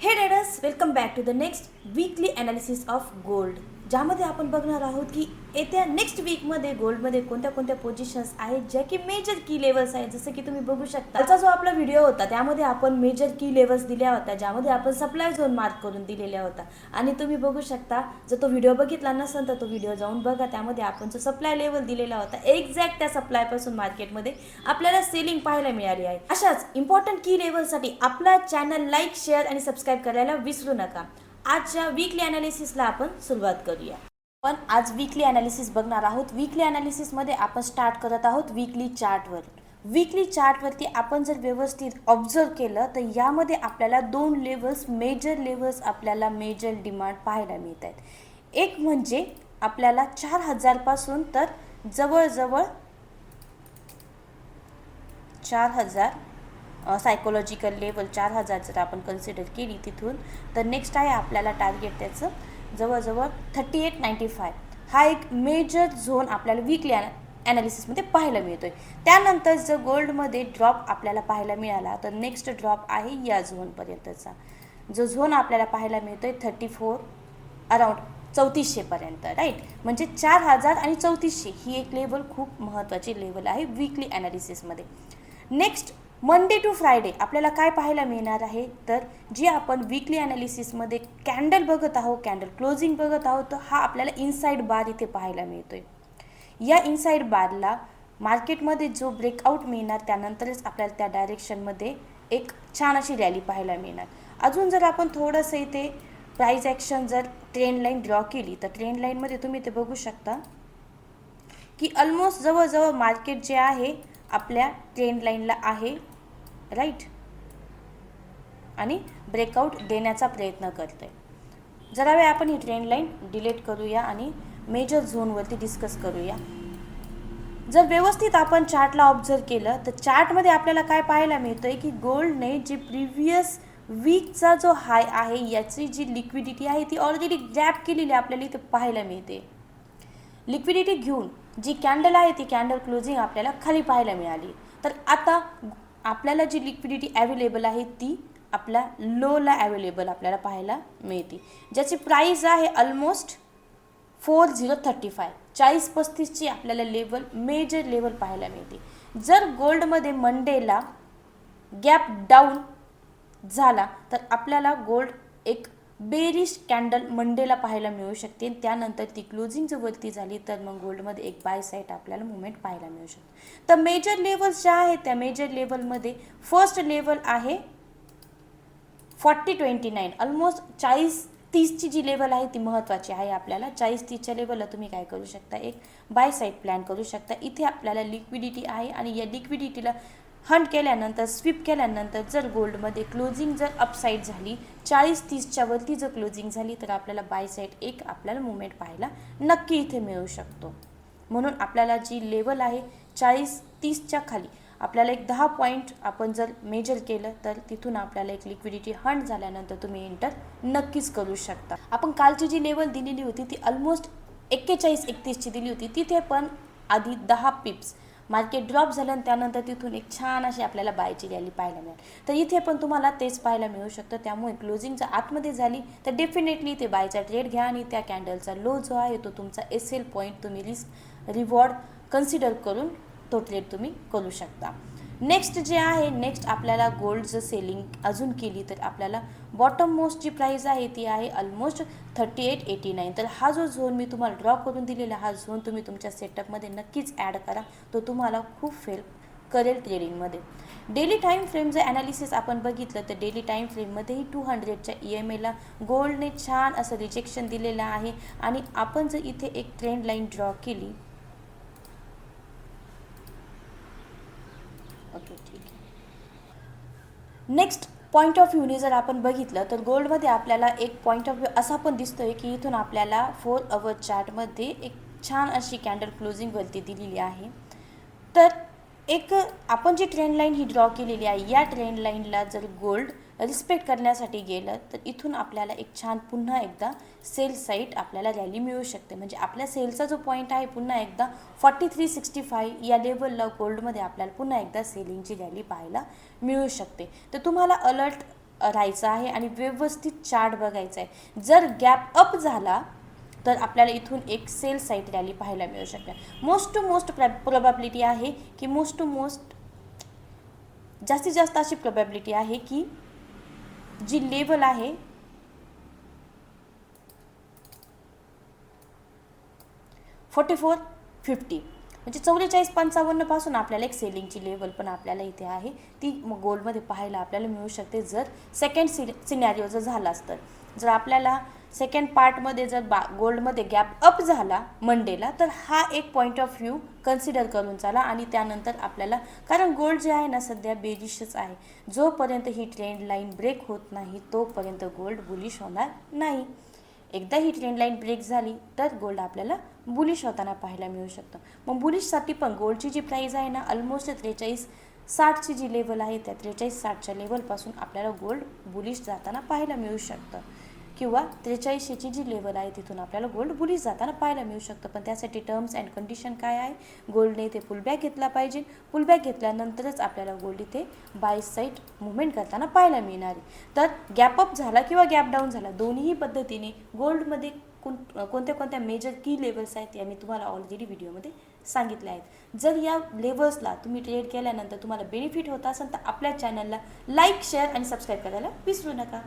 हे traders, welcome back to the next weekly analysis of gold, ज्यामध्ये आपण बघणार आहोत की येत्या नेक्स्ट वीकमध्ये गोल्डमध्ये कोणत्या कोणत्या पोझिशन्स आहेत ज्या की मेजर की लेवल्स आहेत. जसं की तुम्ही बघू शकता, त्याचा जो आपला व्हिडिओ होता त्यामध्ये आपण मेजर की लेवल्स दिल्या होत्या, ज्यामध्ये आपण सप्लाय झोन मार्क करून दिलेला होता. आणि तुम्ही बघू शकता, जर तो व्हिडिओ बघितला नसेल तर तो व्हिडिओ जाऊन बघा. त्यामध्ये आपण जो सप्लाय लेवल दिलेला होता, एक्झॅक्ट त्या सप्लायपासून मार्केटमध्ये आपल्याला सेलिंग पाहायला मिळाली आहे. अशाच इम्पॉर्टंट की लेवलसाठी आपला चॅनल लाईक, शेअर आणि सबस्क्राईब करायला विसरू नका. आजच्या वीकली ॲनालिसिसला आपण सुरुवात करूया. पण आज वीकली ॲनालिसिस बघणार आहोत. वीकली ॲनालिसिसमध्ये आपण स्टार्ट करत आहोत वीकली चार्टवर. वीकली चार्टवरती आपण जर व्यवस्थित ऑब्झर्व केलं तर यामध्ये आपल्याला दोन लेवल्स, मेजर लेवल्स आपल्याला मेजर डिमांड पाहायला मिळत आहेत. एक म्हणजे आपल्याला 4000 पासून तर जवळजवळ 4000 सायकोलॉजिकल लेवल 4000 जर आपण कन्सिडर केली तिथून, तर नेक्स्ट आहे आपल्याला टार्गेट त्याचं जवळजवळ 3895. हा एक मेजर झोन आपल्याला वीकली ॲनालिसिसमध्ये पाहायला मिळतो आहे. त्यानंतर जर गोल्डमध्ये ड्रॉप आपल्याला पाहायला मिळाला तर नेक्स्ट ड्रॉप आहे या झोनपर्यंतचा. जो झोन आपल्याला पाहायला मिळतो आहे 34 अराउंड 3400पर्यंत, राईट. म्हणजे 4000 आणि 3400 ही एक लेवल खूप महत्त्वाची लेवल आहे वीकली ॲनालिसिसमध्ये. नेक्स्ट मंडे टू फ्रायडे आपल्याला काय पाहायला मिळणार आहे, तर जी आपण वीकली ॲनालिसिसमध्ये कॅन्डल बघत आहोत, कॅन्डल क्लोजिंग बघत आहोत, तर हा आपल्याला इनसाईड बार इथे पाहायला मिळतो आहे. या इनसाईड बारला मार्केटमध्ये जो ब्रेकआउट मिळणार त्यानंतरच आपल्याला त्या डायरेक्शनमध्ये एक छान अशी रॅली पाहायला मिळणार. अजून जर आपण थोडंसं इथे प्राईस ॲक्शन जर ट्रेंड लाईन ड्रॉ केली तर ट्रेंड लाईनमध्ये तुम्ही ते बघू शकता की ऑलमोस्ट जवळजवळ मार्केट जे आहे आपल्या ट्रेंड लाईनला आहे, राईट, आणि ब्रेकआउट देण्याचा प्रयत्न करते. जरा वेळ आपण ही ट्रेंड लाईन डिलीट करूया आणि मेजर झोनवरती डिस्कस करूया. जर व्यवस्थित आपण चार्टला ऑब्झर्व केलं तर चार्टमध्ये आपल्याला काय पाहायला मिळतं आहे की गोल्डने जी प्रिव्हियस वीकचा जो हाय आहे याची जी लिक्विडिटी आहे ती ऑलरेडी ग्रॅब केलेली आपल्याला इथे पाहायला मिळते. लिक्विडिटी घेऊन जी कॅन्डल आहे ती कॅन्डल क्लोजिंग आपल्याला खाली पाहायला मिळाली. तर आता आपल्याला जी लिक्विडिटी अवेलेबल आहे ती आपल्या लोला अवेलेबल आपल्याला पाहायला मिळते, ज्याची प्राईस आहे ऑलमोस्ट 4035. 4035ची आपल्याला लेवल, मेजर लेवल पाहायला मिळते. जर गोल्डमध्ये मंडेला गॅप डाऊन झाला तर आपल्याला गोल्ड एक बेरिश कॅन्डल मंडेला पाहायला मिळू शकते. त्यानंतर ती क्लोजिंग जर वरती झाली तर मग गोल्डमध्ये एक बाय साईड आपल्याला मुवमेंट पाहायला मिळू शकते. तर मेजर लेवल्स ज्या आहेत त्या मेजर लेवलमध्ये फर्स्ट लेवल आहे 4029. ऑलमोस्ट 4030ची जी लेवल आहे ती महत्त्वाची आहे आपल्याला. 4030च्या लेवलला तुम्ही काय करू शकता, एक बाय साईड प्लॅन करू शकता. इथे आपल्याला लिक्विडिटी आहे आणि या लिक्विडिटीला हंट केल्यानंतर, स्वीप केल्यानंतर जर गोल्डमध्ये क्लोजिंग जर अपसाईड झाली 4030च्या वरती जर क्लोजिंग झाली तर आपल्याला बाय साईड एक आपल्याला मुवमेंट पाहायला नक्की इथे मिळू शकतो. म्हणून आपल्याला जी लेवल आहे 4030च्या खाली आपल्याला एक 10 पॉईंट आपण जर मेजर केलं तर तिथून आपल्याला एक लिक्विडिटी हंट झाल्यानंतर तुम्ही एंटर नक्कीच करू शकता. आपण कालची जी लेवल दिलेली होती ती ऑलमोस्ट 4131ची दिली होती. तिथे पण आधी 10 पिप्स मार्केट ड्रॉप झालं आणि त्यानंतर तिथून एक छान अशी आपल्याला बायची रॅली पाहायला मिळेल. तर इथे पण तुम्हाला तेच पाहायला मिळू शकतं. त्यामुळे क्लोजिंग जर आतमध्ये झाली तर डेफिनेटली ते बायचा ट्रेड घ्या आणि त्या कॅन्डलचा लो जो आहे तो तुमचा SL पॉईंट तुम्ही रिस्क रिवॉर्ड कन्सिडर करून तो ट्रेड तुम्ही करू शकता. नेक्स्ट जे आहे, नेक्स्ट आपल्याला गोल्ड जर सेलिंग अजून केली तर आपल्याला बॉटम मोस्ट जी प्राईस आहे ती आहे ऑलमोस्ट 3889. तर हा जो झोन मी तुम्हाला ड्रॉ करून दिलेला हा झोन तुम्ही तुमच्या सेटअपमध्ये नक्कीच ॲड करा, तो तुम्हाला खूप हेल्प करेल ट्रेडिंगमध्ये. डेली टाईम फ्रेम जर ॲनालिसिस आपण बघितलं तर डेली टाईम फ्रेममध्येही 200च्या EMAला गोल्डने छान असं रिजेक्शन दिलेलं आहे. आणि आपण जर इथे एक ट्रेंड लाईन ड्रॉ केली, ओके ठीक आहे. नेक्स्ट पॉईंट ऑफ व्ह्यूने जर आपण बघितलं तर गोल्डमध्ये आपल्याला एक पॉईंट ऑफ व्ह्यू असा पण दिसतोय की इथून आपल्याला 4 आवर चार्टमध्ये एक छान अशी कॅन्डल क्लोजिंगवरती दिलेली आहे. तर एक आपण जी ट्रेंड लाईन ही ड्रॉ केलेली आहे या ट्रेंड लाईनला जर गोल्ड रिस्पेक्ट करण्यासाठी गेलं तर इथून आपल्याला एक छान पुन्हा एकदा सेल साईड आपल्याला रॅली मिळू शकते. म्हणजे आपल्या सेलचा जो पॉईंट आहे पुन्हा एकदा 4365 या लेवलला गोल्डमध्ये आपल्याला पुन्हा एकदा सेलिंगची रॅली पाहायला मिळू शकते. तर तुम्हाला अलर्ट राहायचं आहे आणि व्यवस्थित चार्ट बघायचा आहे. जर गॅप अप झाला तर आपल्याला इथून एक सेल साईड रॅली पाहायला मिळू शकते. मोस्ट टू मोस्ट प्रोबॅबिलिटी आहे की जास्तीत जास्त अशी प्रोबॅबिलिटी आहे की जी लेवल आहे 4450 म्हणजे 4455 पासून आपल्याला एक सेलिंगची लेवल पण आपल्याला इथे आहे, ती मग गोल्डमध्ये पाहायला आपल्याला मिळू शकते जर सेकंड सिनॅरिओ जर झालाच तर. जर आपल्याला सेकंड पार्टमध्ये जर गोल्डमध्ये गॅप अप झाला मंडेला तर हा एक पॉईंट ऑफ व्ह्यू कन्सिडर करून चाला. आणि त्यानंतर आपल्याला, कारण गोल्ड जे आहे ना सध्या बेरिशच आहे, जोपर्यंत ही ट्रेंड लाईन ब्रेक होत नाही तोपर्यंत गोल्ड बुलिश होणार नाही. एकदा ही ट्रेंड लाईन ब्रेक झाली तर गोल्ड आपल्याला बुलिश होताना पाहायला मिळू शकतं. मग बुलिशसाठी पण गोल्डची जी प्राईस आहे ना ऑलमोस्ट 4360ची जी लेवल आहे त्या 4360च्या लेवलपासून आपल्याला गोल्ड बुलिश जाताना पाहायला मिळू शकतं, किंवा 4300ची जी लेवल आहे तिथून आपल्याला गोल्ड बुलिश जाताना पाहायला मिळू शकतं. पण त्यासाठी टर्म्स अँड कंडिशन काय आहे, गोल्डने इथे पुलबॅक घेतला पाहिजे. पुलबॅक घेतल्यानंतरच आपल्याला गोल्ड इथे बाय साईड मुवमेंट करताना पाहायला मिळणार आहे. तर गॅप अप झाला किंवा गॅप डाऊन झाला, दोन्ही पद्धतीने गोल्डमध्ये कोणत्या कोणत्या मेजर की लेवल्स आहेत या मी तुम्हाला ऑलरेडी व्हिडिओमध्ये सांगितले आहेत. जर या लेवल्सला तुम्ही ट्रेड केल्यानंतर तुम्हाला बेनिफिट होत असेल तर आपल्या चॅनलला लाईक, शेअर आणि सबस्क्राईब करायला विसरू नका.